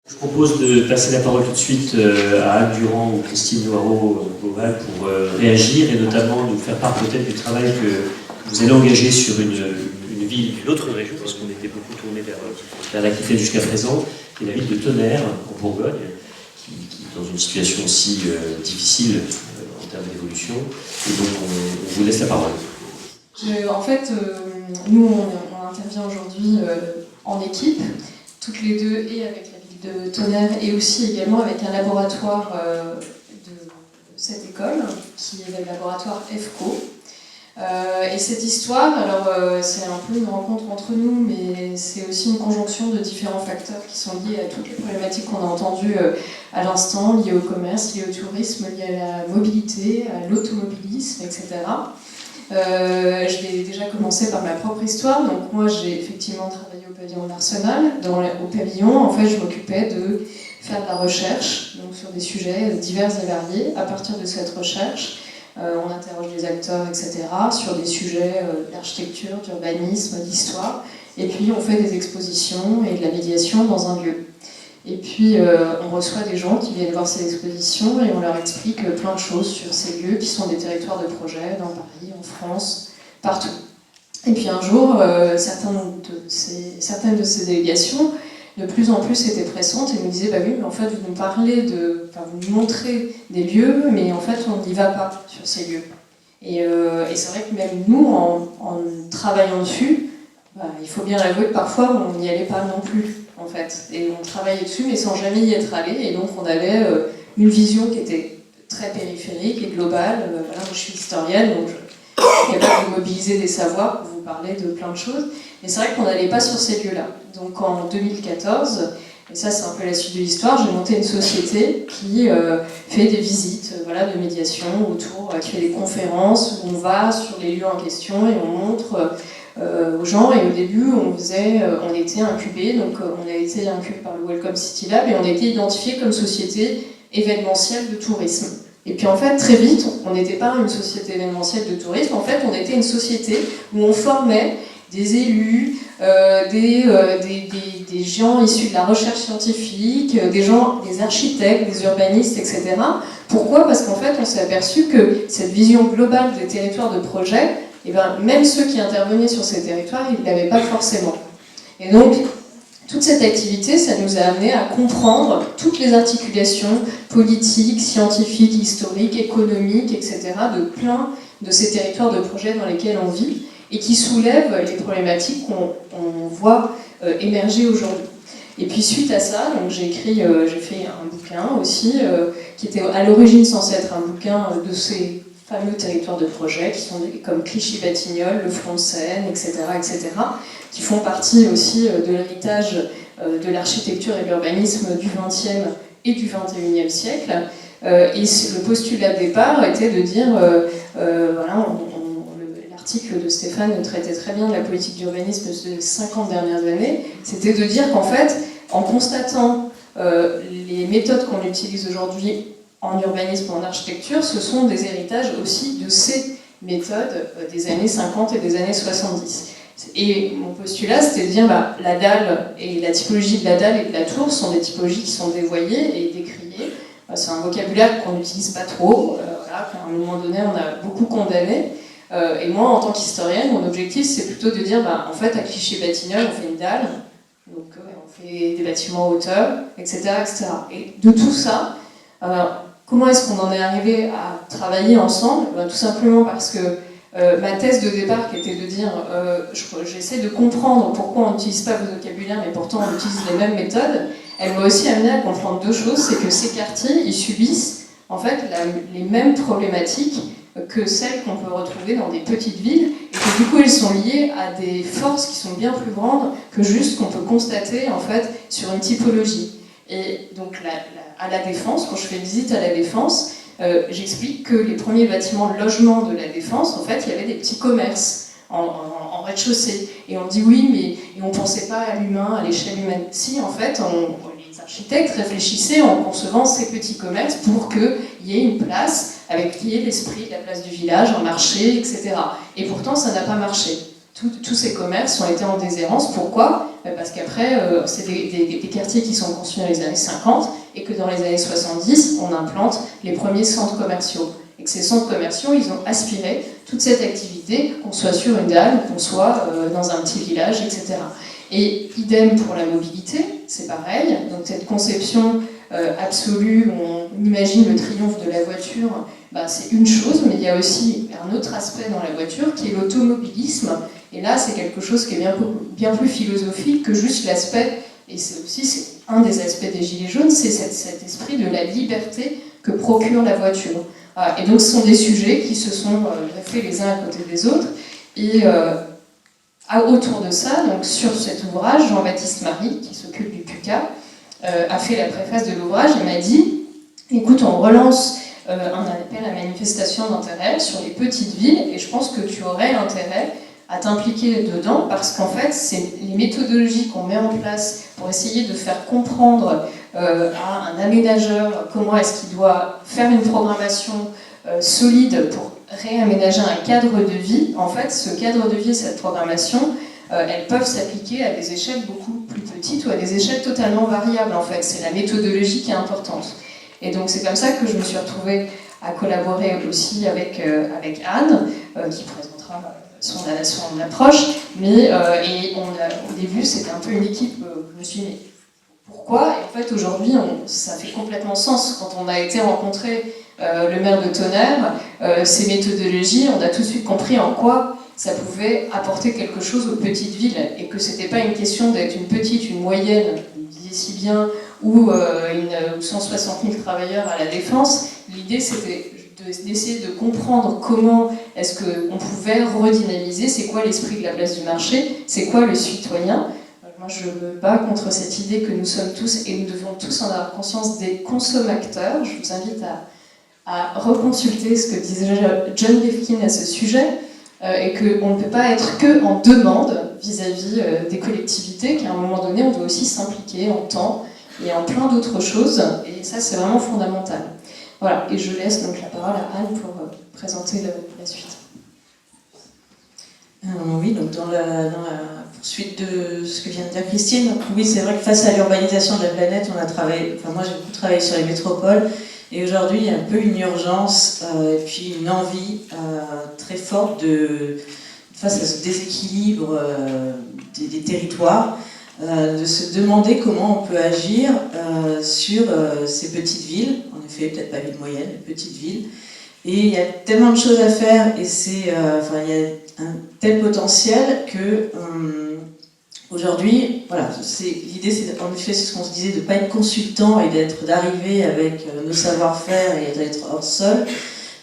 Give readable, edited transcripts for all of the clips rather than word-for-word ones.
Je propose de passer la parole tout de suite à Anne Durand ou Christine Noireau-Beauval pour réagir et notamment nous faire part peut-être du travail que vous allez engager sur une ville d'une autre région, puisqu'on était beaucoup tourné vers l'Aquitaine jusqu'à présent, qui est la ville de Tonnerre, en Bourgogne, qui est dans une situation aussi difficile en termes d'évolution. Et donc on vous laisse la parole. Nous on intervient aujourd'hui en équipe, toutes les deux, et avec la ville de Tonnerre, et aussi également avec un laboratoire de cette école, qui est le laboratoire EFCO. Et cette histoire, c'est un peu une rencontre entre nous, mais c'est aussi une conjonction de différents facteurs qui sont liés à toutes les problématiques qu'on a entendues à l'instant, liées au commerce, liées au tourisme, liées à la mobilité, à l'automobilisme, etc. Je vais déjà commencer par ma propre histoire. Donc moi, j'ai effectivement travaillé au pavillon de l'Arsenal. Au pavillon, en fait, je m'occupais de faire de la recherche, donc sur des sujets divers et variés. À partir de cette recherche, on interroge les acteurs, etc., sur des sujets d'architecture, d'urbanisme, d'histoire. Et puis, on fait des expositions et de la médiation dans un lieu. Et puis, on reçoit des gens qui viennent voir ces expositions et on leur explique plein de choses sur ces lieux qui sont des territoires de projet dans Paris, en France, partout. Et puis un jour, certaines de ces délégations, de plus en plus, étaient pressantes et nous disaient « Bah oui, mais en fait, vous nous montrez des lieux, mais en fait, on n'y va pas sur ces lieux. » Et c'est vrai que même nous, en travaillant dessus, il faut bien avouer que parfois, on n'y allait pas non plus. En fait. Et on travaillait dessus, mais sans jamais y être allé. Et donc, on avait une vision qui était très périphérique et globale. Moi, je suis historienne, donc je suis capable de mobiliser des savoirs pour vous parler de plein de choses. Mais c'est vrai qu'on n'allait pas sur ces lieux-là. Donc, en 2014, et ça, c'est un peu la suite de l'histoire, j'ai monté une société qui fait des visites de médiation autour, qui fait des conférences où on va sur les lieux en question et on montre aux gens. Et au début, on était incubés, donc on a été incubés par le Welcome City Lab et on a été identifiés comme société événementielle de tourisme. Et puis en fait, très vite, on n'était pas une société événementielle de tourisme, en fait, on était une société où on formait des élus, des gens issus de la recherche scientifique, des architectes, des urbanistes, etc. Pourquoi ? Parce qu'en fait, on s'est aperçu que cette vision globale des territoires de projet, même ceux qui intervenaient sur ces territoires, ils ne l'avaient pas forcément. Et donc, toute cette activité, ça nous a amené à comprendre toutes les articulations politiques, scientifiques, historiques, économiques, etc., de plein de ces territoires de projet dans lesquels on vit, et qui soulèvent les problématiques qu'on voit émerger aujourd'hui. Et puis suite à ça, j'ai fait un bouquin aussi, qui était à l'origine censé être un bouquin de ces fameux territoires de projet, qui sont comme Clichy-Batignolles, le Front de Seine, etc., qui font partie aussi de l'héritage de l'architecture et de l'urbanisme du XXe et du XXIe siècle. Et le postulat de départ était de dire, l'article de Stéphane traitait très bien de la politique d'urbanisme des 50 dernières années, c'était de dire qu'en fait, en constatant les méthodes qu'on utilise aujourd'hui en urbanisme, en architecture, ce sont des héritages aussi de ces méthodes des années 50 et des années 70. Et mon postulat, c'était de dire la dalle et la typologie de la dalle et de la tour sont des typologies qui sont dévoyées et décriées. C'est un vocabulaire qu'on n'utilise pas trop, qu'à un moment donné, on a beaucoup condamné. Et moi, en tant qu'historienne, mon objectif, c'est plutôt de dire, en fait, à Clichy-Batignolles, on fait une dalle, donc on fait des bâtiments en hauteur, etc., etc. Et de tout ça, comment est-ce qu'on en est arrivé à travailler ensemble ? Tout simplement parce que ma thèse de départ, qui était de dire j'essaie de comprendre pourquoi on n'utilise pas le vocabulaire, mais pourtant on utilise les mêmes méthodes, elle m'a aussi amené à comprendre deux choses, c'est que ces quartiers, ils subissent en fait les mêmes problématiques que celles qu'on peut retrouver dans des petites villes, et que du coup elles sont liées à des forces qui sont bien plus grandes que juste qu'on peut constater en fait sur une typologie. Et donc à la Défense, quand je fais visite à la Défense, j'explique que les premiers bâtiments de logement de la Défense, en fait, il y avait des petits commerces en rez-de-chaussée. Et on dit oui, mais on ne pensait pas à l'humain, à l'échelle humaine. Si, en fait, les architectes réfléchissaient en concevant ces petits commerces pour qu'il y ait une place avec qui est l'esprit de la place du village, un marché, etc. Et pourtant, ça n'a pas marché. tous ces commerces ont été en déshérence. Pourquoi? Parce qu'après, c'est des quartiers qui sont construits dans les années 50 et que dans les années 70, on implante les premiers centres commerciaux. Et que ces centres commerciaux, ils ont aspiré toute cette activité, qu'on soit sur une dalle, qu'on soit dans un petit village, etc. Et idem pour la mobilité, c'est pareil. Donc cette conception absolue, où on imagine le triomphe de la voiture, c'est une chose, mais il y a aussi un autre aspect dans la voiture qui est l'automobilisme. Et là, c'est quelque chose qui est bien plus philosophique que juste l'aspect, et c'est aussi un des aspects des Gilets jaunes, c'est cet esprit de la liberté que procure la voiture. Voilà. Et donc ce sont des sujets qui se sont greffés les uns à côté des autres. Et autour de ça, donc sur cet ouvrage, Jean-Baptiste Marie, qui s'occupe du PUCA, a fait la préface de l'ouvrage et m'a dit « Écoute, on relance un appel à manifestation d'intérêt sur les petites villes et je pense que tu aurais intérêt à t'impliquer dedans parce qu'en fait, c'est les méthodologies qu'on met en place pour essayer de faire comprendre à un aménageur comment est-ce qu'il doit faire une programmation solide pour réaménager un cadre de vie. En fait, ce cadre de vie et cette programmation, elles peuvent s'appliquer à des échelles beaucoup plus petites ou à des échelles totalement variables. En fait, c'est la méthodologie qui est importante. Et donc c'est comme ça que je me suis retrouvée à collaborer aussi avec Anne, qui présentera son approche. Mais au début, c'était un peu une équipe, je me suis dit, mais pourquoi? Et en fait, aujourd'hui, ça fait complètement sens. Quand on a été rencontrer le maire de Tonnerre, ces méthodologies, on a tout de suite compris en quoi ça pouvait apporter quelque chose aux petites villes et que c'était pas une question d'être une petite, une moyenne, vous disiez si bien, ou 160 000 travailleurs à la Défense. L'idée, c'était d'essayer de comprendre comment est-ce qu'on pouvait redynamiser, c'est quoi l'esprit de la place du marché, c'est quoi le citoyen. Moi, je me bats contre cette idée que nous sommes tous, et nous devons tous en avoir conscience, des consommateurs. Je vous invite à reconsulter ce que disait John Lefkin à ce sujet, et qu'on ne peut pas être que en demande vis-à-vis des collectivités, qu'à un moment donné, on doit aussi s'impliquer en temps et en plein d'autres choses, et ça, c'est vraiment fondamental. Voilà, et je laisse donc la parole à Anne pour présenter la suite. Oui, donc dans la poursuite de ce que vient de dire Christine, donc oui, c'est vrai que face à l'urbanisation de la planète, on a travaillé, moi j'ai beaucoup travaillé sur les métropoles, et aujourd'hui il y a un peu une urgence et puis une envie très forte face à ce déséquilibre des territoires, de se demander comment on peut agir sur ces petites villes, en effet, peut-être pas villes moyennes, mais petites villes. Et il y a tellement de choses à faire, et il y a un tel potentiel que aujourd'hui, voilà, l'idée c'est en effet ce qu'on se disait, de ne pas être consultant et d'arriver avec nos savoir-faire et d'être hors sol,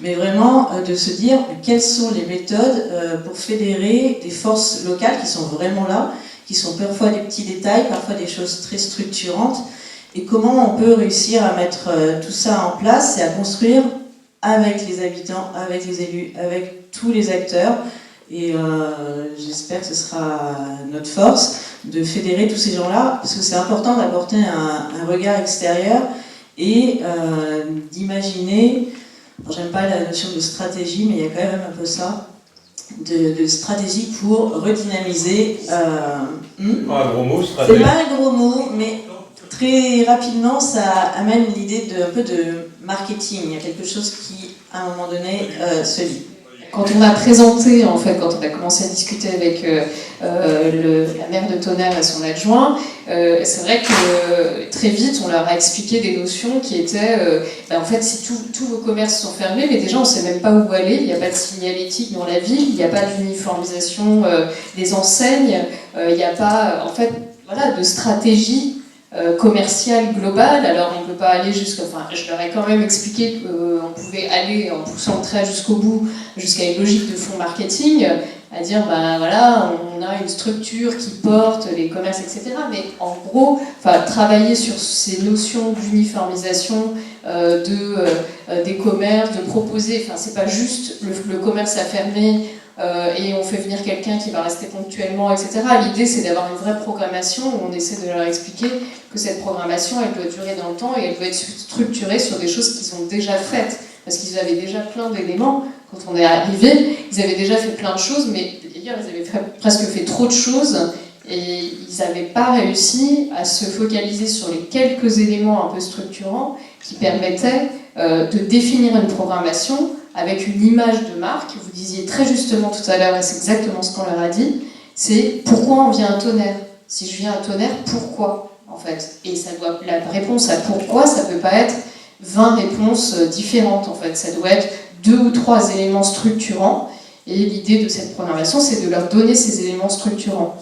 mais vraiment de se dire quelles sont les méthodes pour fédérer des forces locales qui sont vraiment là, qui sont parfois des petits détails, parfois des choses très structurantes, et comment on peut réussir à mettre tout ça en place et à construire avec les habitants, avec les élus, avec tous les acteurs. Et j'espère que ce sera notre force de fédérer tous ces gens-là, parce que c'est important d'apporter un regard extérieur et d'imaginer, j'aime pas la notion de stratégie, mais il y a quand même un peu ça, de stratégie pour redynamiser. C'est pas un gros mot, stratégie. C'est pas un gros mot, mais très rapidement, ça amène l'idée un peu de marketing. Il y a quelque chose qui, à un moment donné, se lie. Quand on a présenté, en fait, quand on a commencé à discuter avec la maire de Tonnerre et son adjoint, c'est vrai que très vite, on leur a expliqué des notions qui étaient, en fait, si tous vos commerces sont fermés, mais déjà, on ne sait même pas où aller, il n'y a pas de signalétique dans la ville, il n'y a pas d'uniformisation des enseignes, il n'y a pas, en fait, voilà, de stratégie commerciale globale. Alors on ne peut pas aller jusqu'à... Enfin, je leur ai quand même expliqué qu'on pouvait aller, en poussant le trait jusqu'au bout, jusqu'à une logique de fonds marketing, à dire, voilà, on a une structure qui porte les commerces, etc. Mais en gros, travailler sur ces notions d'uniformisation des commerces, de proposer... Enfin, c'est pas juste le commerce à fermer, et on fait venir quelqu'un qui va rester ponctuellement, etc. L'idée, c'est d'avoir une vraie programmation où on essaie de leur expliquer que cette programmation, elle doit durer dans le temps et elle doit être structurée sur des choses qui sont déjà faites. Parce qu'ils avaient déjà plein d'éléments. Quand on est arrivé, ils avaient déjà fait plein de choses, mais dire, ils avaient presque fait trop de choses et ils n'avaient pas réussi à se focaliser sur les quelques éléments un peu structurants qui permettaient de définir une programmation avec une image de marque. Vous disiez très justement tout à l'heure, et c'est exactement ce qu'on leur a dit, c'est pourquoi on vient à Tonnerre. Si je viens à Tonnerre, pourquoi en fait? Et la réponse à pourquoi, ça ne peut pas être 20 réponses différentes en fait. Ça doit être 2 ou 3 éléments structurants. Et l'idée de cette programmation, c'est de leur donner ces éléments structurants.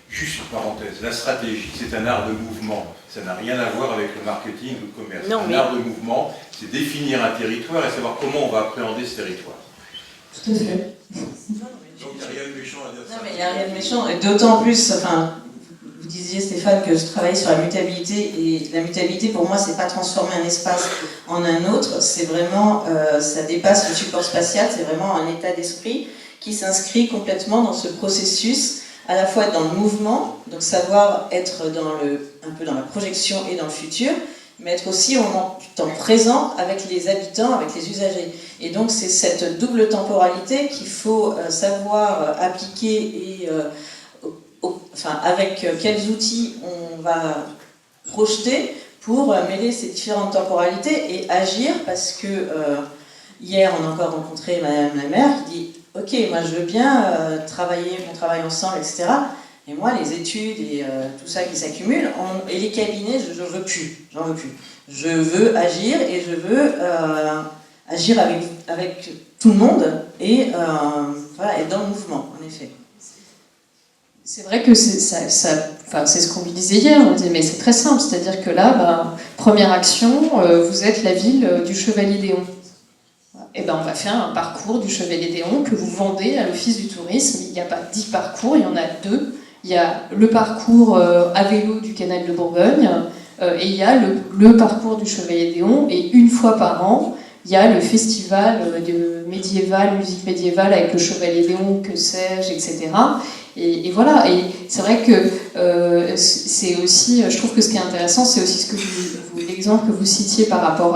Juste une parenthèse, la stratégie, c'est un art de mouvement. Ça n'a rien à voir avec le marketing ou le commerce. Un art de mouvement, c'est définir un territoire et savoir comment on va appréhender ce territoire. Tout à fait. Donc il n'y a rien de méchant à dire ça. Non, mais il n'y a rien de méchant, et d'autant plus, enfin, vous disiez Stéphane que je travaille sur la mutabilité, et la mutabilité pour moi c'est pas transformer un espace en un autre, c'est vraiment, ça dépasse le support spatial, c'est vraiment un état d'esprit qui s'inscrit complètement dans ce processus, à la fois dans le mouvement, donc savoir être un peu dans la projection et dans le futur, mais être aussi au moment du temps présent avec les habitants, avec les usagers. Et donc c'est cette double temporalité qu'il faut savoir appliquer et avec quels outils on va projeter pour mêler ces différentes temporalités et agir, parce que hier on a encore rencontré Madame la maire qui dit « Ok, moi je veux bien travailler, on travaille ensemble, etc. » Et moi, les études et tout ça qui s'accumule, et les cabinets, je veux plus, j'en veux plus. Je veux agir et je veux agir avec tout le monde et voilà, être dans le mouvement, en effet. C'est vrai que c'est ce qu'on lui disait hier, on disait mais c'est très simple, c'est-à-dire que là, première action, vous êtes la ville du Chevalier d'Éon. Et ben on va faire un parcours du Chevalier d'Éon que vous vendez à l'Office du tourisme. Il n'y a pas 10 parcours, il y en a 2. Il y a le parcours à vélo du canal de Bourgogne et il y a le parcours du Chevalier d'Éon. Et une fois par an, il y a le festival de musique médiévale avec le Chevalier d'Éon, que sais-je, etc. Et voilà, et c'est vrai que c'est aussi, je trouve que ce qui est intéressant, c'est aussi ce que l'exemple que vous citiez par rapport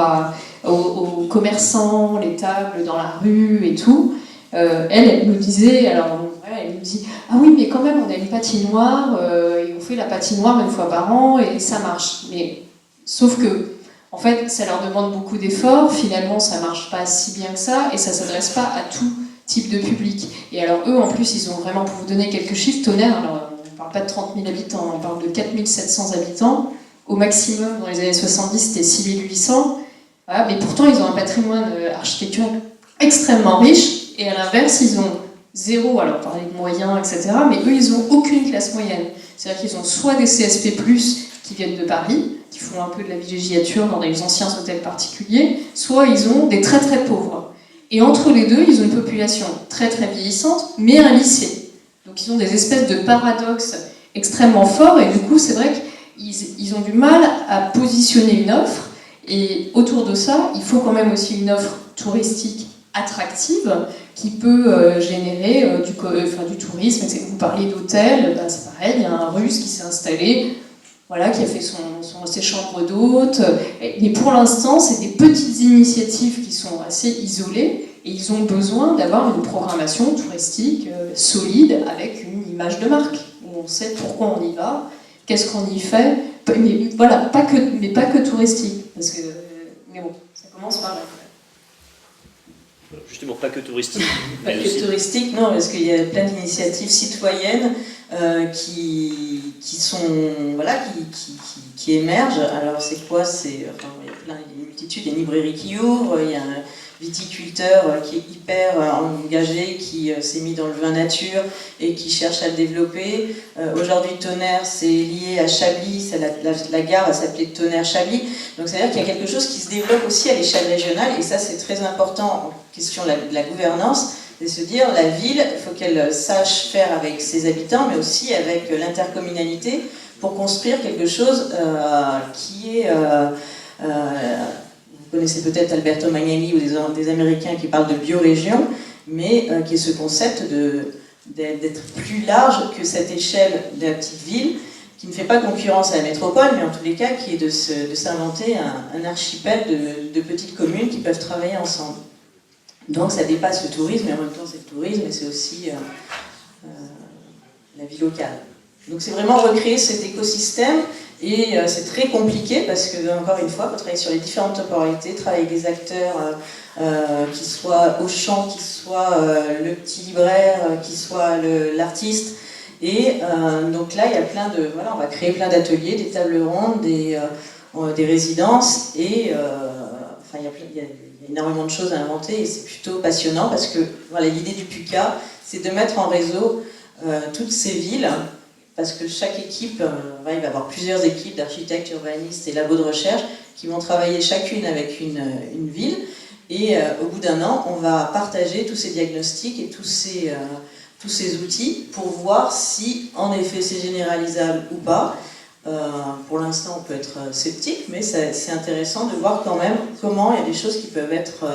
aux commerçants, les tables dans la rue et tout. Elle nous disait, elle nous dit « Ah oui, mais quand même, on a une patinoire, et on fait la patinoire une fois par an, et ça marche. » Mais sauf que, en fait, ça leur demande beaucoup d'efforts, finalement, ça marche pas si bien que ça, et ça s'adresse pas à tout type de public. Et alors, eux, en plus, ils ont vraiment, pour vous donner quelques chiffres, Tonnerre, alors, on parle pas de 30 000 habitants, on parle de 4 700 habitants. Au maximum, dans les années 70, c'était 6 800. Voilà, mais pourtant, ils ont un patrimoine architectural extrêmement riche, et à l'inverse, ils ont 0, alors parler de moyens, etc., mais eux, ils n'ont aucune classe moyenne. C'est-à-dire qu'ils ont soit des CSP+, qui viennent de Paris, qui font un peu de la villégiature dans des anciens hôtels particuliers, soit ils ont des très très pauvres. Et entre les deux, ils ont une population très très vieillissante, mais un lycée. Donc ils ont des espèces de paradoxes extrêmement forts, et du coup, c'est vrai qu'ils ont du mal à positionner une offre, et autour de ça, il faut quand même aussi une offre touristique attractive, qui peut générer du tourisme. Vous parliez d'hôtel, c'est pareil, il y a un Russe qui s'est installé, voilà, qui a fait ses chambres d'hôtes. Mais pour l'instant, c'est des petites initiatives qui sont assez isolées, et ils ont besoin d'avoir une programmation touristique solide, avec une image de marque, où on sait pourquoi on y va, qu'est-ce qu'on y fait, mais voilà, pas que touristique, parce que, mais bon, ça commence par là. Justement, pas que touristique. Pas que touristique, non, parce qu'il y a plein d'initiatives citoyennes qui émergent. Alors c'est quoi? Il y a une multitude, il y a une librairie qui ouvre, il y a un viticulteur qui est hyper engagé, qui s'est mis dans le vin nature et qui cherche à le développer. Aujourd'hui, Tonnerre, c'est lié à Chablis, la gare va s'appeler Tonnerre-Chablis. Donc c'est-à-dire qu'il y a quelque chose qui se développe aussi à l'échelle régionale, et ça c'est très important en question de la gouvernance, c'est de se dire la ville, il faut qu'elle sache faire avec ses habitants, mais aussi avec l'intercommunalité, pour construire quelque chose qui est... vous connaissez peut-être Alberto Magnani ou des Américains qui parlent de biorégion, mais qui est ce concept d'être plus large que cette échelle de la petite ville, qui ne fait pas concurrence à la métropole, mais en tous les cas qui est de s'inventer un archipel de petites communes qui peuvent travailler ensemble. Donc ça dépasse le tourisme, mais en même temps c'est le tourisme, et c'est aussi la vie locale. Donc c'est vraiment recréer cet écosystème, et c'est très compliqué parce que, encore une fois, il faut travailler sur les différentes temporalités, travailler avec des acteurs qui soient Auchan, qui soient le petit libraire, qui soient l'artiste. Et donc là, il y a plein de... Voilà, on va créer plein d'ateliers, des tables rondes, des résidences, et enfin, il y a énormément de choses à inventer, et c'est plutôt passionnant parce que voilà, l'idée du PUCA, c'est de mettre en réseau toutes ces villes, parce que chaque équipe, il va y avoir plusieurs équipes d'architectes, urbanistes et labos de recherche qui vont travailler chacune avec une ville, et au bout d'un an, on va partager tous ces diagnostics et tous ces outils pour voir si, en effet, c'est généralisable ou pas. Pour l'instant, on peut être sceptique, mais c'est intéressant de voir quand même comment il y a des choses qui peuvent être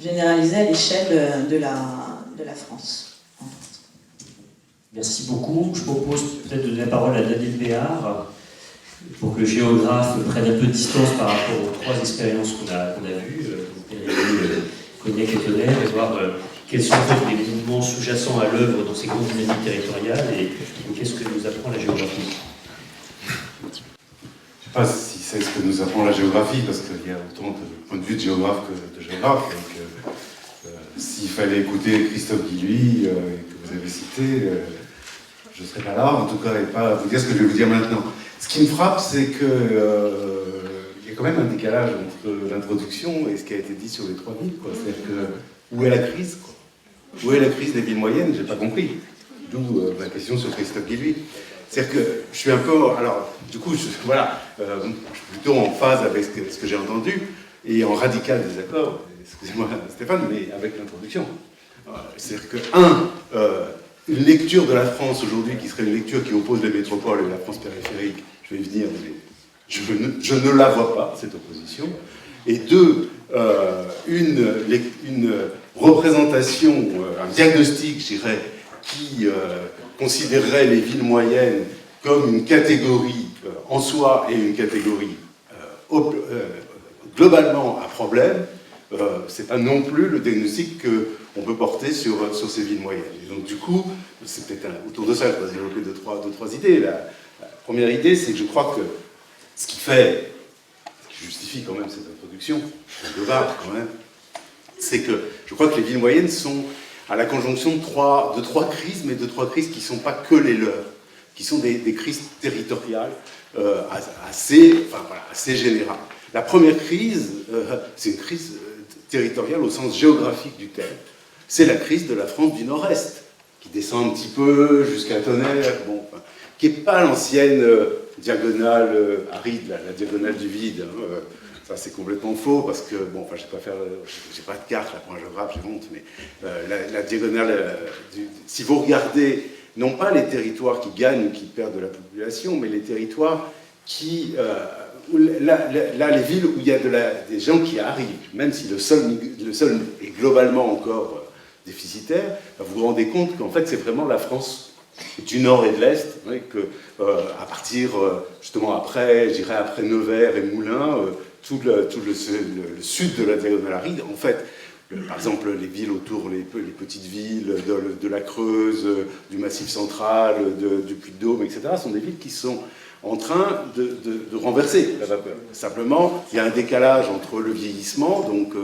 généralisées à l'échelle de la France. Merci beaucoup. Je propose peut-être de donner la parole à Daniel Béard pour que le géographe prenne un peu de distance par rapport aux trois expériences qu'on a vues, Cognac et Tonnerre, et voir quels sont en fait les mouvements sous-jacents à l'œuvre dans ces grandes dynamiques territoriales et qu'est-ce que nous apprend la géographie. Je ne sais pas si c'est ce que nous apprend la géographie, parce qu'il y a autant de points de vue de géographe que de géographe. S'il fallait écouter Christophe Guilluy, que vous avez cité, je ne serais pas là, en tout cas, et pas vous dire ce que je vais vous dire maintenant. Ce qui me frappe, c'est qu'il y a quand même un décalage entre l'introduction et ce qui a été dit sur les trois villes. C'est-à-dire que, où est la crise, quoi. Où est la crise des villes moyennes? Je n'ai pas compris. D'où ma question sur Christophe Guilluy. C'est-à-dire que je suis un peu... Alors, du coup, voilà, je suis plutôt en phase avec ce que j'ai entendu, et en radical désaccord, excusez-moi Stéphane, mais avec l'introduction. C'est-à-dire que, une lecture de la France aujourd'hui qui serait une lecture qui oppose les métropoles et la France périphérique, je vais y venir, mais je ne la vois pas, cette opposition. Et deux, une représentation, un diagnostic, je dirais, qui considérerait les villes moyennes comme une catégorie en soi et une catégorie globalement à problème, c'est pas non plus le diagnostic qu'on peut porter sur ces villes moyennes. Et donc du coup, c'est peut-être autour de ça que je vais développer deux, trois idées. La première idée, c'est que je crois que ce qui justifie quand même cette introduction, de base quand même, c'est que je crois que les villes moyennes sont à la conjonction de trois crises, mais de trois crises qui ne sont pas que les leurs, qui sont des crises territoriales assez générales. La première crise, c'est une crise territoriale au sens géographique du terme. C'est la crise de la France du Nord-Est, qui descend un petit peu jusqu'à Tonnerre, qui n'est pas l'ancienne diagonale aride, la diagonale du vide. Ça, c'est complètement faux, parce que, j'ai pas de carte là pour un géographe, j'ai honte, mais la diagonale, si vous regardez, non pas les territoires qui gagnent ou qui perdent de la population, mais les territoires qui... Là, les villes où il y a des gens qui arrivent, même si le sol est globalement encore déficitaire, vous vous rendez compte qu'en fait, c'est vraiment la France du Nord et de l'Est, à partir, justement, après Nevers et Moulins, tout le sud de la diagonale aride, en fait, par exemple, les villes autour, les petites villes de la Creuse, du Massif central, du Puy-de-Dôme, etc., sont des villes qui sont en train de renverser la vapeur. Simplement, il y a un décalage entre le vieillissement, donc,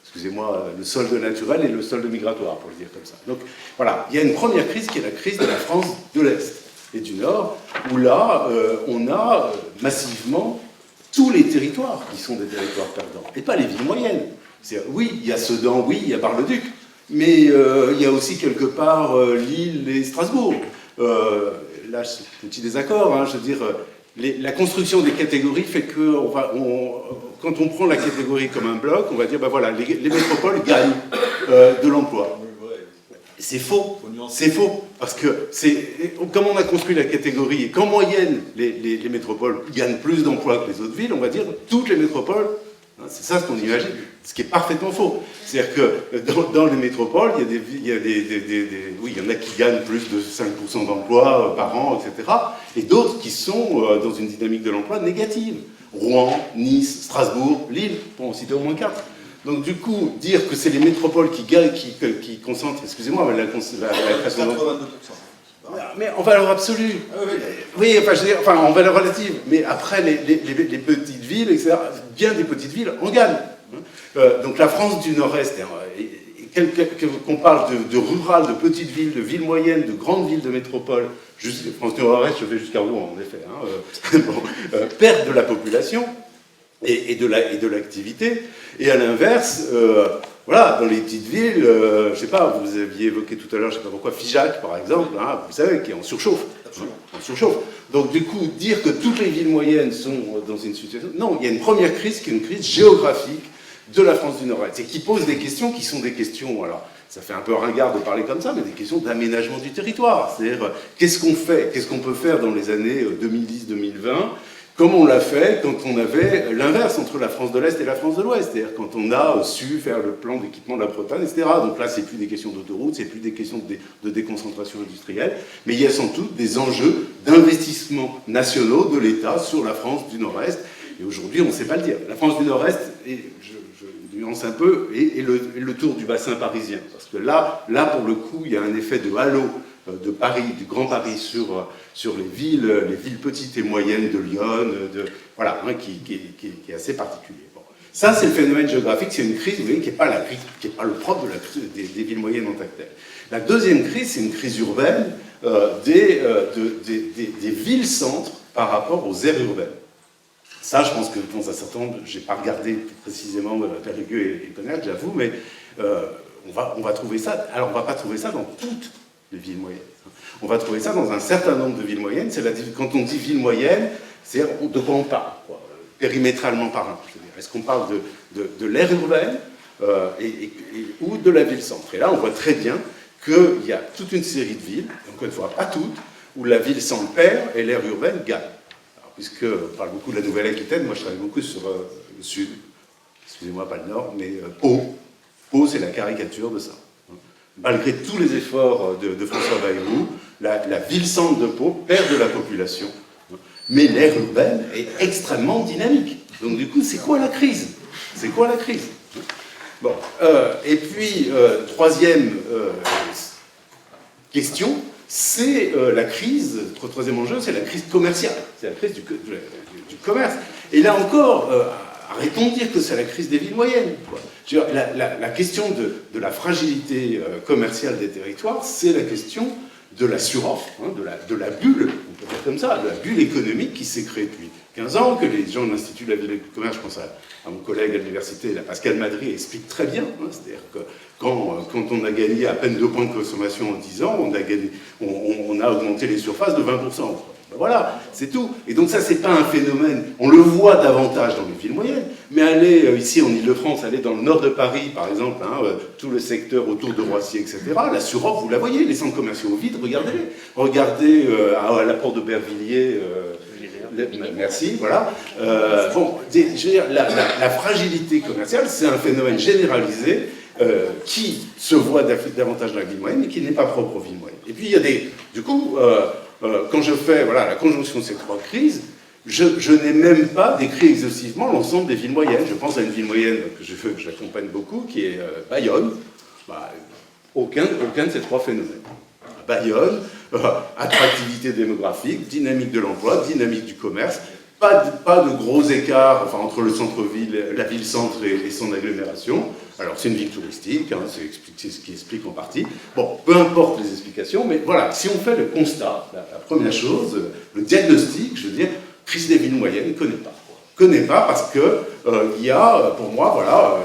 excusez-moi, le solde naturel et le solde migratoire, pour le dire comme ça. Donc, voilà, il y a une première crise qui est la crise de la France de l'Est et du Nord, où là, on a massivement tous les territoires qui sont des territoires perdants, et pas les villes moyennes. Oui, il y a Sedan, oui, il y a Bar-le-Duc, mais il y a aussi quelque part Lille et Strasbourg. Là, c'est un petit désaccord, je veux dire, la construction des catégories fait que quand on prend la catégorie comme un bloc, on va dire, les métropoles gagnent de l'emploi. C'est faux, parce que comme on a construit la catégorie et qu'en moyenne, les métropoles gagnent plus d'emplois que les autres villes, on va dire, toutes les métropoles, c'est ça ce qu'on imagine, ce qui est parfaitement faux. C'est-à-dire que dans les métropoles, il y en a qui gagnent plus de 5% d'emplois par an, etc. Et d'autres qui sont dans une dynamique de l'emploi négative. Rouen, Nice, Strasbourg, Lille, pour en citer au moins 4. Donc du coup, dire que c'est les métropoles qui concentrent, excusez-moi, la création d'emplois. 82%. Mais en valeur absolue. Ah, oui, enfin, je veux dire, enfin, en valeur relative. Mais après, les petites villes, etc., bien des petites villes en gagnent. Donc la France du Nord-Est, qu'on parle de rural, de petites villes, de villes moyennes, de grandes villes, de métropoles, France du Nord-Est, je vais jusqu'à Rouen, en effet, perdent de la population et de l'activité. Et à l'inverse, voilà, dans les petites villes, je ne sais pas, vous aviez évoqué tout à l'heure, je ne sais pas pourquoi, Figeac, par exemple, hein, vous savez, qui est en surchauffe. En surchauffe. Donc, du coup, dire que toutes les villes moyennes sont dans une situation... Non, il y a une première crise qui est une crise géographique de la France du Nord-Est, et qui pose des questions qui sont des questions... Alors, ça fait un peu ringard de parler comme ça, mais des questions d'aménagement du territoire. C'est-à-dire, qu'est-ce qu'on fait? Qu'est-ce qu'on peut faire dans les années 2010-2020? Comme on l'a fait quand on avait l'inverse entre la France de l'Est et la France de l'Ouest, c'est-à-dire quand on a su faire le plan d'équipement de la Bretagne, etc. Donc là, c'est plus des questions d'autoroute, c'est plus des questions de déconcentration industrielle, mais il y a sans doute des enjeux d'investissement nationaux de l'État sur la France du Nord-Est. Et aujourd'hui, on ne sait pas le dire. La France du Nord-Est, et je nuance un peu, et le tour du bassin parisien. Parce que là, pour le coup, il y a un effet de halo de Paris, du Grand Paris sur les villes petites et moyennes de Lyon, voilà, hein, qui est assez particulier. Bon. Ça, c'est le phénomène géographique, c'est une crise, vous voyez, qui n'est pas la crise, qui n'est pas le propre de la crise des villes moyennes en tant que telles. La deuxième crise, c'est une crise urbaine des villes-centres par rapport aux aires urbaines. Ça, je pense que dans un certain nombre, je n'ai pas regardé précisément Périgueux et Cognac, j'avoue, mais on va trouver ça. Alors, on ne va pas trouver ça dans toutes les villes moyennes. On va trouver ça dans un certain nombre de villes moyennes. Quand on dit ville moyenne, c'est de quoi on parle, quoi, périmétralement parlant. Est-ce qu'on parle de l'aire urbaine ou de la ville-centre? Et là, on voit très bien qu'il y a toute une série de villes, encore une fois, pas toutes, où la ville-centre perd et l'aire urbaine gagne. Puisqu'on parle beaucoup de la Nouvelle-Aquitaine, moi je travaille beaucoup sur le sud, excusez-moi, pas le nord, mais Pau. Pau, c'est la caricature de ça. Malgré tous les efforts de François Bayrou, la ville-centre de Pau perd de la population, mais l'aire urbaine est extrêmement dynamique. Donc du coup, c'est quoi la crise? C'est quoi la crise? Bon, et puis, troisième question, c'est la crise, troisième enjeu, c'est la crise commerciale, c'est la crise du commerce. Et là encore, arrêtons de dire que c'est la crise des villes moyennes. La question de la fragilité commerciale des territoires, c'est la question de la suroffre, hein, de la bulle, on peut dire comme ça, de la bulle économique qui s'est créée depuis 15 ans, que les gens de l'Institut de la ville et du commerce, je pense à mon collègue à l'université, Pascal Madry, explique très bien. Hein, c'est-à-dire que quand on a gagné à peine 2 points de consommation en 10 ans, on a augmenté les surfaces de 20%. Ben voilà, c'est tout. Et donc ça, c'est pas un phénomène, on le voit davantage dans les villes moyennes, mais allez ici en Ile-de-France, allez dans le nord de Paris, par exemple, hein, tout le secteur autour de Roissy, etc., la suroffre, vous la voyez, les centres commerciaux vides, regardez-les. Regardez à la porte d'Aubervilliers, merci, voilà. Bon, je veux dire, la fragilité commerciale, c'est un phénomène généralisé qui se voit davantage dans la ville moyenne, mais qui n'est pas propre aux villes moyennes. Et puis, il y a du coup, quand je fais la conjonction de ces 3 crises, je n'ai même pas décrit exhaustivement l'ensemble des villes moyennes. Je pense à une ville moyenne que j'accompagne beaucoup, qui est Bayonne. Bah, aucun de ces 3 phénomènes. Bayonne, attractivité démographique, dynamique de l'emploi, dynamique du commerce, pas de gros écarts entre le centre-ville, la ville-centre et son agglomération. Alors c'est une ville touristique, hein, c'est ce qui explique en partie. Bon, peu importe les explications, mais voilà, si on fait le constat, la première chose, le diagnostic, je veux dire, crise des villes moyennes, ne connaît pas. Connaît pas parce que il y a, pour moi, voilà,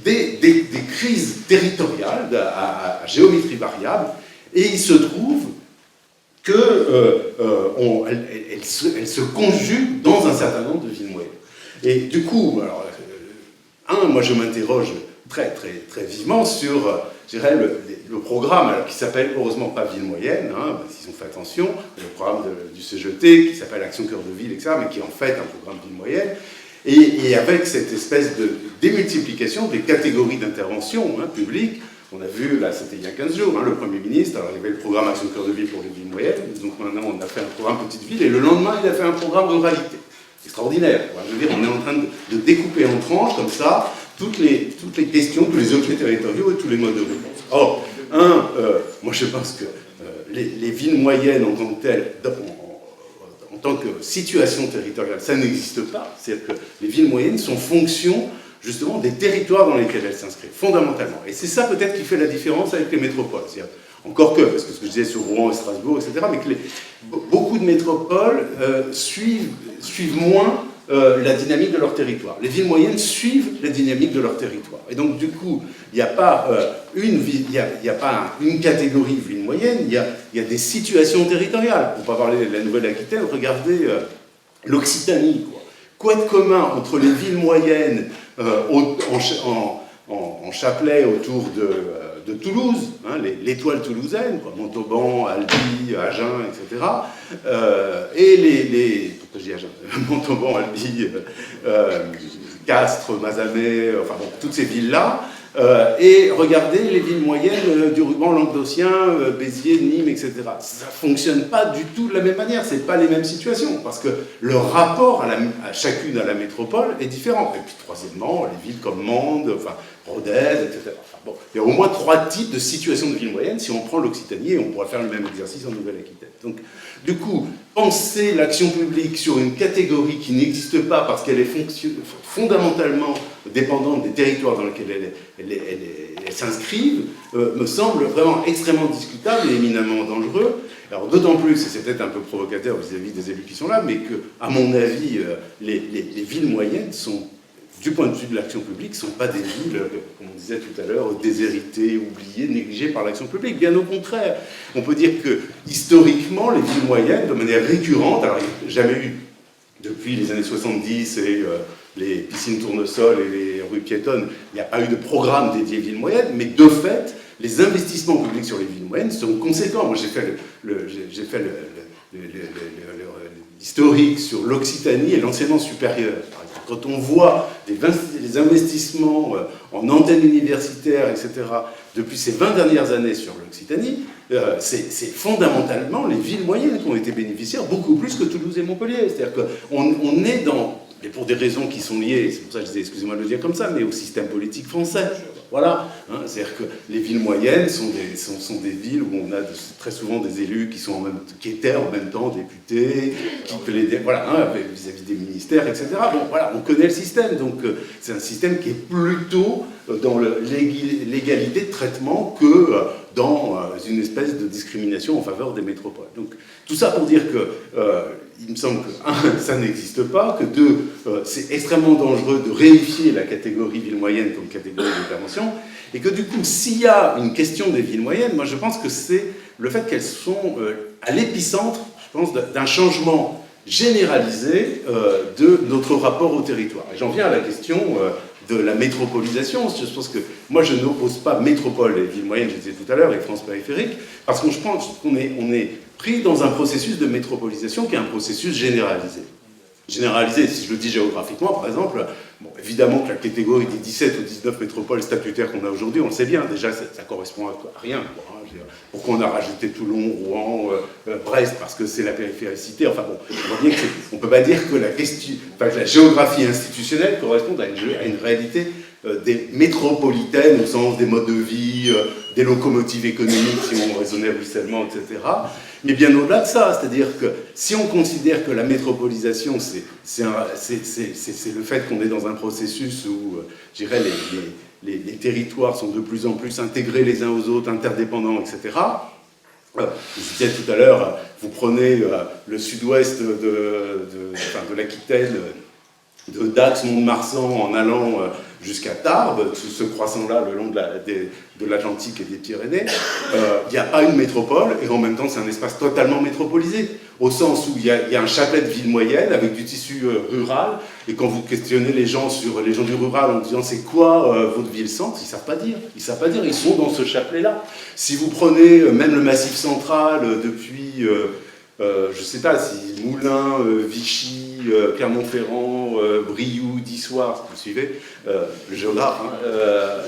des crises territoriales à géométrie variable, et il se trouve qu'elles se conjuguent dans un certain nombre de villes moyennes. Et du coup, alors, moi je m'interroge très vivement sur, je dirais, le programme alors, qui s'appelle heureusement pas Ville Moyenne, hein, s'ils ont fait attention, le programme du CGT qui s'appelle Action Cœur de Ville, etc., mais qui est en fait un programme Ville Moyenne, et avec cette espèce de démultiplication des catégories d'intervention hein, publiques. On a vu, là c'était il y a 15 jours, hein, le Premier ministre, alors il y avait le programme Action Cœur de Ville pour les villes moyennes, donc maintenant on a fait un programme Petite Ville, et le lendemain il a fait un programme Ruralité. Extraordinaire, quoi. Je veux dire, on est en train de découper en tranches comme ça toutes les questions, tous les objets territoriaux et tous les modes de réponse. Or, moi je pense que les villes moyennes en tant que telles, en tant que situation territoriale, ça n'existe pas. C'est-à-dire que les villes moyennes sont fonction justement des territoires dans lesquels elles s'inscrivent, fondamentalement. Et c'est ça peut-être qui fait la différence avec les métropoles. Encore que, parce que ce que je disais sur Rouen et Strasbourg, etc., mais que beaucoup de métropoles suivent moins la dynamique de leur territoire. Les villes moyennes suivent la dynamique de leur territoire. Et donc, du coup, il n'y a pas une catégorie ville moyenne, il y a des situations territoriales. Pour ne pas parler de la Nouvelle-Aquitaine, regardez l'Occitanie. Quoi de commun entre les villes moyennes en chapelet autour de Toulouse, hein, l'étoile toulousaine, Montauban, Albi, Agen, etc. Et pourquoi je dis Agen, Montauban, Albi, Castres, Mazamet, enfin bon, toutes ces villes-là. Et regardez les villes moyennes du ruban languedocien, Béziers, Nîmes, etc. Ça ne fonctionne pas du tout de la même manière, ce n'est pas les mêmes situations, parce que le rapport à chacune à la métropole est différent. Et puis troisièmement, les villes comme Mende, enfin, Rodez, etc. Enfin, bon, il y a au moins 3 types de situations de villes moyennes. Si on prend l'Occitanie, et on pourra faire le même exercice en Nouvelle-Aquitaine. Donc, du coup, penser l'action publique sur une catégorie qui n'existe pas parce qu'elle est fondamentalement dépendante des territoires dans lesquels elles s'inscrivent, me semble vraiment extrêmement discutable et éminemment dangereux. Alors d'autant plus, et c'est peut-être un peu provocateur vis-à-vis des élus qui sont là, mais que, à mon avis, les villes moyennes sont, du point de vue de l'action publique, ne sont pas des villes, comme on disait tout à l'heure, déshéritées, oubliées, négligées par l'action publique. Bien au contraire, on peut dire que, historiquement, les villes moyennes, de manière récurrente, alors il n'y a jamais eu, depuis les années 70 et les piscines tournesol et les rues piétonnes, il n'y a pas eu de programme dédié villes moyennes, mais de fait, les investissements publics sur les villes moyennes sont conséquents. Moi, j'ai fait l'historique sur l'Occitanie et l'enseignement supérieur, par exemple. Quand on voit les investissements en antennes universitaires, etc., depuis ces 20 dernières années sur l'Occitanie, c'est fondamentalement les villes moyennes qui ont été bénéficiaires, beaucoup plus que Toulouse et Montpellier. C'est-à-dire qu'on est dans, et pour des raisons qui sont liées, c'est pour ça que je disais, excusez-moi de le dire comme ça, mais au système politique français. Voilà. Hein, c'est-à-dire que les villes moyennes sont des villes où on a très souvent des élus qui étaient en même temps députés, qui plaidaient, voilà, hein, vis-à-vis des ministères, etc. Bon, voilà, on connaît le système, donc c'est un système qui est plutôt dans l'égalité de traitement que dans une espèce de discrimination en faveur des métropoles. Donc, tout ça pour dire que il me semble que, 1, ça n'existe pas, que 2, c'est extrêmement dangereux de réifier la catégorie ville moyenne comme catégorie d'intervention, et que du coup, s'il y a une question des villes moyennes, moi je pense que c'est le fait qu'elles sont à l'épicentre, je pense, d'un changement généralisé de notre rapport au territoire. Et j'en viens à la question de la métropolisation. Je pense que moi je n'oppose pas métropole et ville moyenne, je disais tout à l'heure, et France périphérique, parce que je pense qu'on est pris dans un processus de métropolisation qui est un processus généralisé. Généralisé, si je le dis géographiquement, par exemple, bon, évidemment que la catégorie des 17 ou 19 métropoles statutaires qu'on a aujourd'hui, on le sait bien, déjà ça correspond à rien. Quoi, hein, pourquoi on a rajouté Toulon, Rouen, Brest, parce que c'est la périphéricité, enfin bon, on voit bien qu'on ne peut pas dire que la géographie institutionnelle correspond à une réalité des métropolitaines au sens des modes de vie, des locomotives économiques, si on raisonnait ruissellement, etc. Mais bien au-delà de ça, c'est-à-dire que si on considère que la métropolisation, c'est le fait qu'on est dans un processus où, je dirais, les territoires sont de plus en plus intégrés les uns aux autres, interdépendants, etc. Je disais tout à l'heure, vous prenez le sud-ouest de l'Aquitaine, de Dax, Mont-de-Marsan, en allant jusqu'à Tarbes, ce croissant-là le long de l'Atlantique et des Pyrénées, il n'y a pas une métropole, et en même temps c'est un espace totalement métropolisé, au sens où il y a un chapelet de villes moyennes avec du tissu rural, et quand vous questionnez les gens du rural en disant c'est quoi votre ville-centre, ils ne savent pas dire, ils sont dans ce chapelet-là. Si vous prenez même le Massif central depuis... je ne sais pas si Moulins, Vichy, Clermont-Ferrand, Brioude, Issoire, si vous suivez, le géographe, hein,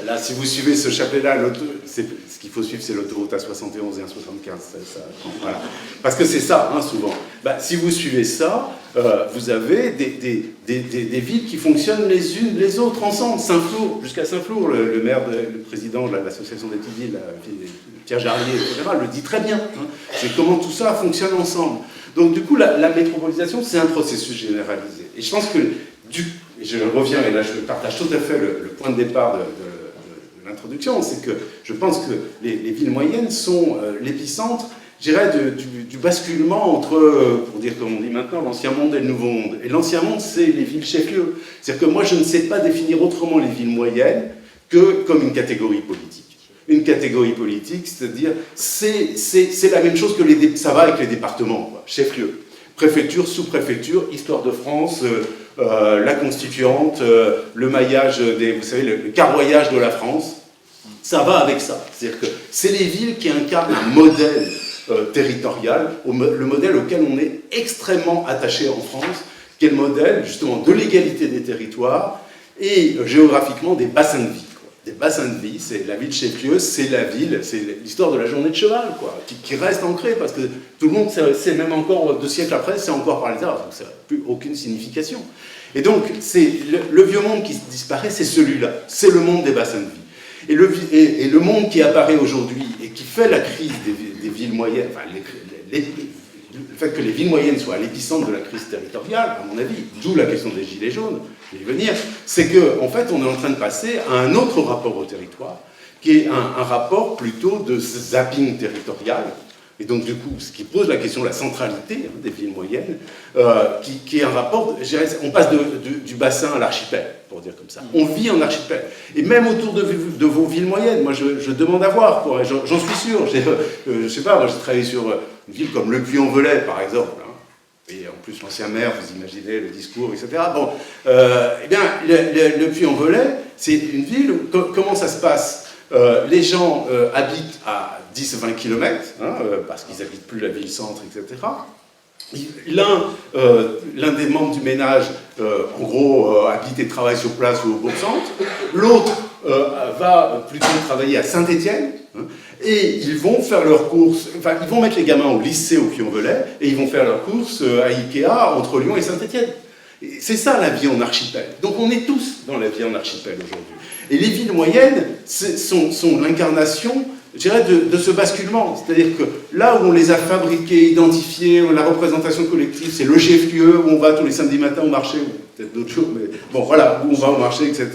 là, si vous suivez ce chapelet-là, ce qu'il faut suivre, c'est l'autoroute A71 et A75. Voilà. Parce que c'est ça, hein, souvent. Si vous suivez ça, vous avez des villes qui fonctionnent les unes les autres ensemble. Saint-Flour, jusqu'à Saint-Flour, le président de l'association des petites villes, Pierre Jarlier, etc., le dit très bien. Hein. C'est comment tout ça fonctionne ensemble. Donc du coup, la métropolisation, c'est un processus généralisé. Et je pense que, et je reviens, et là je partage tout à fait le point de départ de l'introduction, c'est que je pense que les villes moyennes sont l'épicentre, je dirais, du basculement entre, pour dire comme on dit maintenant, l'ancien monde et le nouveau monde. Et l'ancien monde, c'est les villes chefs-lieux. C'est-à-dire que moi, je ne sais pas définir autrement les villes moyennes que comme une catégorie politique. Une catégorie politique, c'est-à-dire, c'est la même chose que ça va avec les départements, chef-lieu. Préfecture, sous-préfecture, histoire de France, la constituante, le maillage, vous savez, le carroyage de la France, ça va avec ça. C'est-à-dire que c'est les villes qui incarnent un modèle territorial, le modèle auquel on est extrêmement attaché en France, qui est le modèle justement de l'égalité des territoires et géographiquement des bassins de vie. Des bassins de vie, c'est la ville chef-lieu, c'est la ville, c'est l'histoire de la journée de cheval, quoi, qui reste ancrée, parce que tout le monde sait, même encore 2 siècles après, c'est encore par les arts, donc ça n'a plus aucune signification. Et donc, c'est le vieux monde qui disparaît, c'est celui-là, c'est le monde des bassins de vie. Et le monde qui apparaît aujourd'hui et qui fait la crise des villes moyennes, enfin, le fait que les villes moyennes soient à l'épicentre de la crise territoriale, à mon avis, d'où la question des gilets jaunes, je vais y venir, c'est qu'en fait, on est en train de passer à un autre rapport au territoire, qui est un rapport plutôt de zapping territorial, et donc du coup, ce qui pose la question de la centralité des villes moyennes, qui est un rapport, on passe du bassin à l'archipel, pour dire comme ça. On vit en archipel. Et même autour de vos villes moyennes, moi je demande à voir, quoi, j'en suis sûr, je sais pas, moi j'ai travaillé sur une ville comme Le Puy-en-Velay, par exemple, hein, et en plus l'ancien maire, vous imaginez le discours, etc. Bon, eh bien, le Puy-en-Velay, c'est une ville où, comment ça se passe? Les gens habitent à 10-20 km, hein, parce qu'ils n'habitent plus la ville-centre, etc. L'un des membres du ménage, en gros, habite et travaille sur place ou au bourg-centre. L'autre va plutôt travailler à Saint-Étienne. Hein, et ils vont faire leurs courses, enfin, ils vont mettre les gamins au lycée au Puy-en-Velay, et ils vont faire leurs courses à Ikea entre Lyon et Saint-Étienne. C'est ça la vie en archipel. Donc on est tous dans la vie en archipel aujourd'hui. Et les villes moyennes sont l'incarnation, je dirais, de ce basculement. C'est-à-dire que là où on les a fabriqués, identifiés, la représentation collective, c'est le chef-lieu où on va tous les samedis matins au marché, ou peut-être d'autres jours, mais bon voilà, où on va au marché, etc.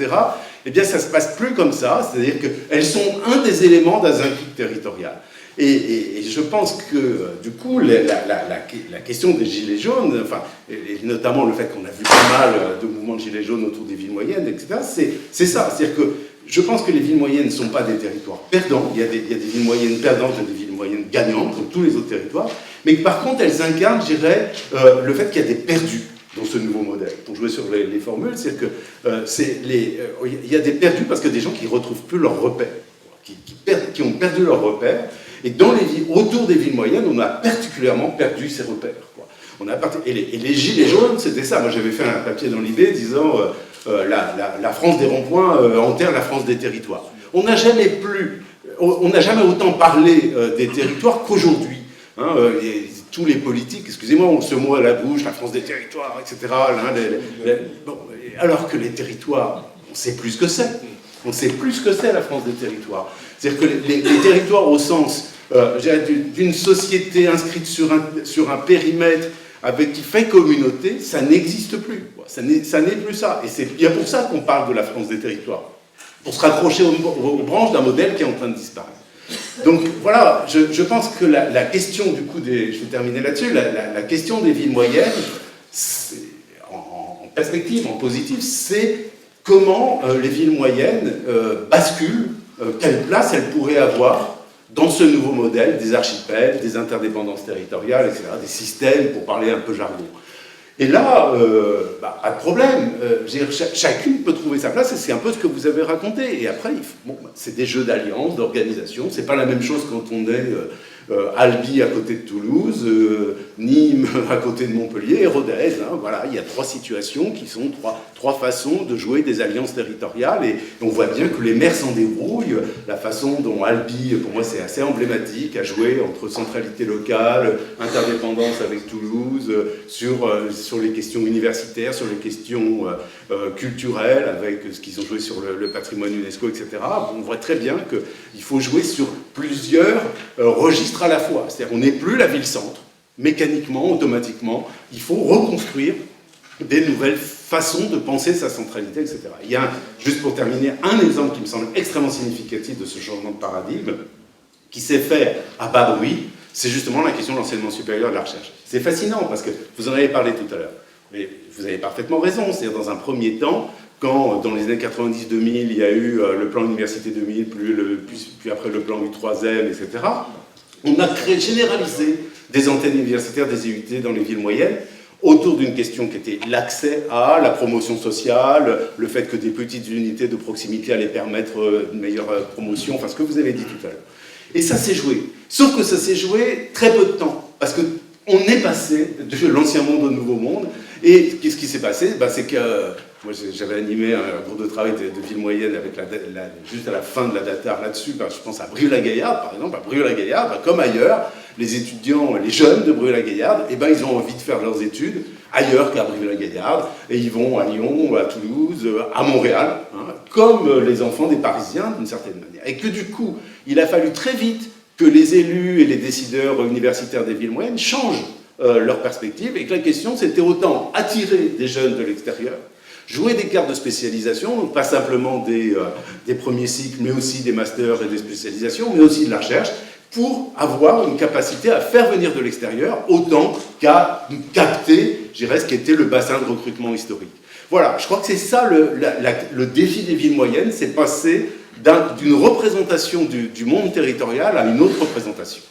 Eh bien ça ne se passe plus comme ça, c'est-à-dire qu'elles sont un des éléments dans un clic territorial. Et je pense que, du coup, la question des gilets jaunes, enfin, et notamment le fait qu'on a vu pas mal de mouvements de gilets jaunes autour des villes moyennes, etc., c'est ça. C'est-à-dire que je pense que les villes moyennes ne sont pas des territoires perdants. Il y a des villes moyennes perdantes et des villes moyennes gagnantes, comme tous les autres territoires. Mais que, par contre, elles incarnent, je dirais, le fait qu'il y a des perdus dans ce nouveau modèle. Pour jouer sur les formules, c'est-à-dire que il y a des perdus parce que des gens qui ne retrouvent plus leurs repères, qui ont perdu leurs repères. Et dans les villes, autour des villes moyennes, on a particulièrement perdu ces repères, quoi. Et les gilets jaunes, c'était ça. Moi, j'avais fait un papier dans l'IB disant la France des ronds-points enterre la France des territoires. On n'a jamais autant parlé des territoires qu'aujourd'hui. Hein, tous les politiques, excusez-moi, ont ce mot à la bouche, la France des territoires, etc. Bon, alors que les territoires, on sait plus ce que c'est. On sait plus ce que c'est la France des territoires. C'est-à-dire que les territoires au sens d'une société inscrite sur un périmètre qui fait communauté, ça n'existe plus. Ça n'est plus ça. Et c'est bien pour ça qu'on parle de la France des territoires. Pour se raccrocher aux branches d'un modèle qui est en train de disparaître. Donc voilà, je pense que la question du coup je vais terminer là-dessus, la question des villes moyennes, en perspective, en positif, c'est comment les villes moyennes basculent, quelle place elles pourraient avoir dans ce nouveau modèle des archipels, des interdépendances territoriales, etc., des systèmes, pour parler un peu jargon. Et là, pas de problème. Chacune peut trouver sa place, et c'est un peu ce que vous avez raconté. Et après, c'est des jeux d'alliance, d'organisation. C'est pas la même chose quand on est Albi à côté de Toulouse, Nîmes à côté de Montpellier et Rodez. Hein, voilà, il y a 3 situations qui sont trois façons de jouer des alliances territoriales et on voit bien que les maires s'en débrouillent. La façon dont Albi, pour moi c'est assez emblématique, a joué entre centralité locale, interdépendance avec Toulouse, sur les questions universitaires, sur les questions culturelles, avec ce qu'ils ont joué sur le patrimoine UNESCO, etc. On voit très bien qu'il faut jouer sur plusieurs registres à la fois. C'est-à-dire qu'on n'est plus la ville-centre. Mécaniquement, automatiquement, il faut reconstruire des nouvelles façons de penser sa centralité, etc. Il y a, juste pour terminer, un exemple qui me semble extrêmement significatif de ce changement de paradigme, qui s'est fait à bas bruit, c'est justement la question de l'enseignement supérieur et de la recherche. C'est fascinant, parce que vous en avez parlé tout à l'heure, mais vous avez parfaitement raison, c'est-à-dire dans un premier temps, quand dans les années 90-2000, il y a eu le plan Université 2000, puis après le plan U3M, etc., on a généralisé des antennes universitaires, des IUT dans les villes moyennes, autour d'une question qui était l'accès à la promotion sociale, le fait que des petites unités de proximité allaient permettre une meilleure promotion, enfin ce que vous avez dit tout à l'heure. Et ça s'est joué. Sauf que ça s'est joué très peu de temps, parce qu'on est passé de l'ancien monde au nouveau monde, et qu'est-ce qui s'est passé? C'est que moi j'avais animé un groupe de travail de ville moyenne avec juste à la fin de la DATAR là-dessus, je pense à Brieuc-la-Gaillarde par exemple. À Brieuc-la-Gaillarde, comme ailleurs, les étudiants, les jeunes de Brieuc-la-Gaillarde, ils ont envie de faire leurs études ailleurs qu'à Brieuc-la-Gaillarde, et ils vont à Lyon, à Toulouse, à Montréal, hein, comme les enfants des Parisiens d'une certaine manière. Et que du coup, il a fallu très vite que les élus et les décideurs universitaires des villes moyennes changent leur perspective, et que la question c'était autant attirer des jeunes de l'extérieur, jouer des cartes de spécialisation, donc pas simplement des premiers cycles, mais aussi des masters et des spécialisations, mais aussi de la recherche, pour avoir une capacité à faire venir de l'extérieur autant qu'à capter, je dirais, ce qui était le bassin de recrutement historique. Voilà, je crois que c'est ça le défi des villes moyennes, c'est passer d'une représentation du monde territorial à une autre représentation.